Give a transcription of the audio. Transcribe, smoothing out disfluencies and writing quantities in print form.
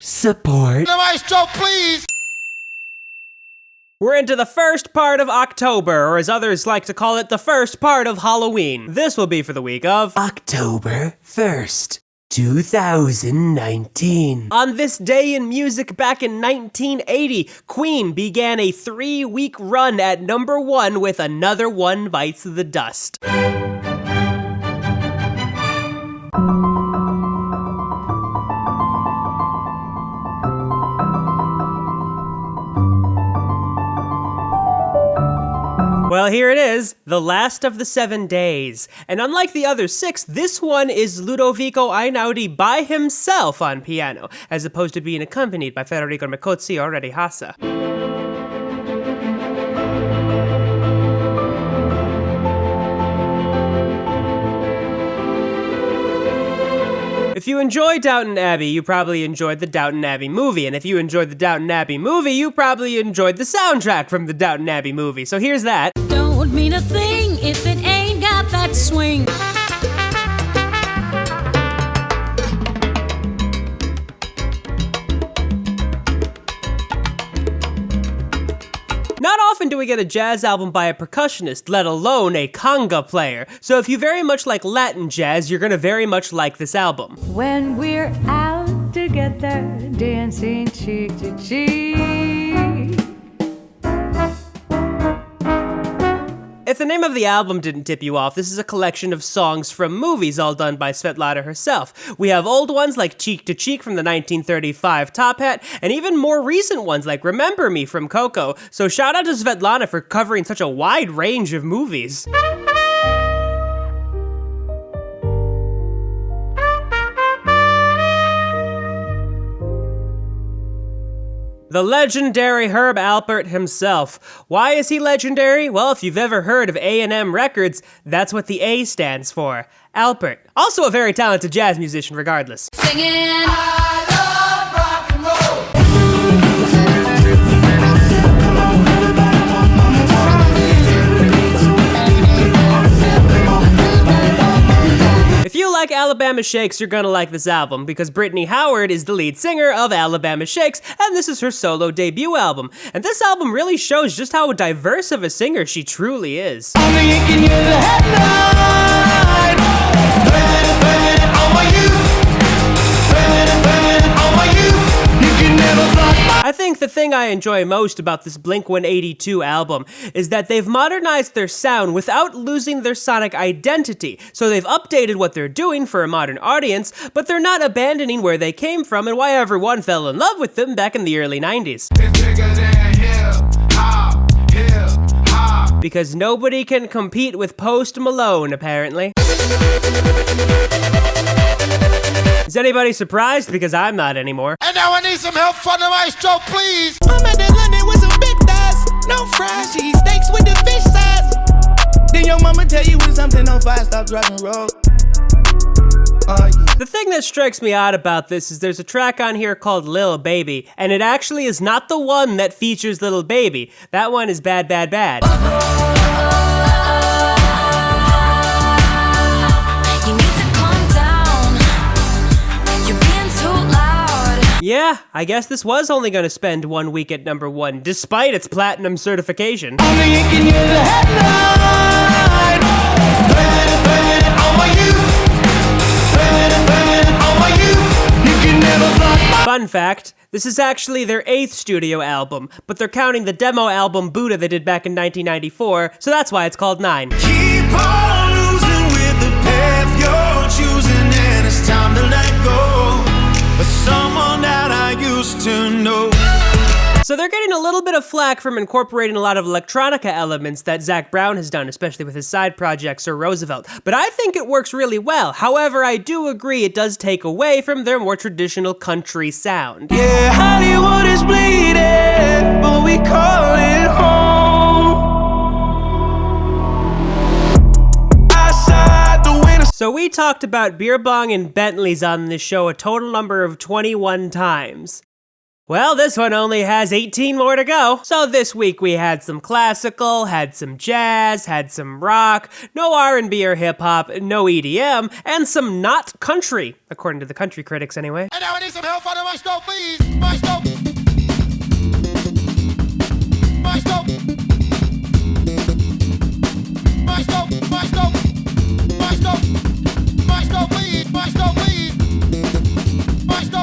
Support. The maestro, please! We're into the first part of October, or as others like to call it, the first part of Halloween. This will be for the week of October 1st, 2019. On this day in music back in 1980, Queen began a 3-week run at #1 with Another One Bites the Dust. Well, here it is, the last of the 7 days. And unlike the other 6, this one is Ludovico Einaudi by himself on piano, as opposed to being accompanied by Federico Micozzi or Eddie Hassa. If you enjoy Downton Abbey, you probably enjoyed the Downton Abbey movie, and if you enjoyed the Downton Abbey movie, you probably enjoyed the soundtrack from the Downton Abbey movie, so here's that. Don't mean a thing if it ain't got that swing. Not often do we get a jazz album by a percussionist, let alone a conga player. So if you very much like Latin jazz, you're gonna very much like this album. When we're out together, dancing cheek to cheek. If the name of the album didn't tip you off, this is a collection of songs from movies all done by Svetlana herself. We have old ones like Cheek to Cheek from the 1935 Top Hat, and even more recent ones like Remember Me from Coco. So shout out to Svetlana for covering such a wide range of movies. The legendary Herb Alpert himself. Why is he legendary? Well, if you've ever heard of A&M Records, that's what the A stands for. Alpert. Also a very talented jazz musician regardless. Singing. I love rock and roll! If you like Alabama Shakes, you're gonna like this album, because Brittany Howard is the lead singer of Alabama Shakes, and this is her solo debut album. And this album really shows just how diverse of a singer she truly is. Only you can hear the headline. Burn on my youth. Burn on my youth. You can never block my... I think the thing I enjoy most about this Blink-182 album is that they've modernized their sound without losing their sonic identity. So they've updated what they're doing for a modern audience, but they're not abandoning where they came from and why everyone fell in love with them back in the early 90s. It's bigger than hip hop. Because nobody can compete with Post Malone, apparently. Is anybody surprised? Because I'm not anymore. And now I need some help from the maestro, please! I'm at that London with some big thighs. No fries, cheese steaks with the fish sides. Then your mama tell you when something on fire, stop driving road. Yeah. The thing that strikes me odd about this is there's a track on here called Lil Baby, and it actually is not the one that features Lil Baby. That one is Bad Bad Bad. You need to calm down. You're being too loud. Yeah, I guess this was only gonna spend 1 week at #1, despite its platinum certification. Only you can hear the headline. Burn on my youth. Burn on my youth. You can never block my... Fun fact, this is actually their 8th studio album, but they're counting the demo album Buddha they did back in 1994, so that's why it's called 9. Keep on losing with the path you're choosing, and it's time to let go of someone that I used to know. So they're getting a little bit of flack from incorporating a lot of electronica elements that Zac Brown has done, especially with his side project, Sir Roosevelt. But I think it works really well. However, I do agree it does take away from their more traditional country sound. Yeah, Hollywood is bleeding, but we call it home. Outside the winter. So we talked about beer bong and Bentleys on this show a total number of 21 times. Well, this one only has 18 more to go. So this week we had some classical, had some jazz, had some rock, no R&B or hip hop, no EDM, and some not country, according to the country critics anyway. And now I need some help on the maestro, please. Maestro.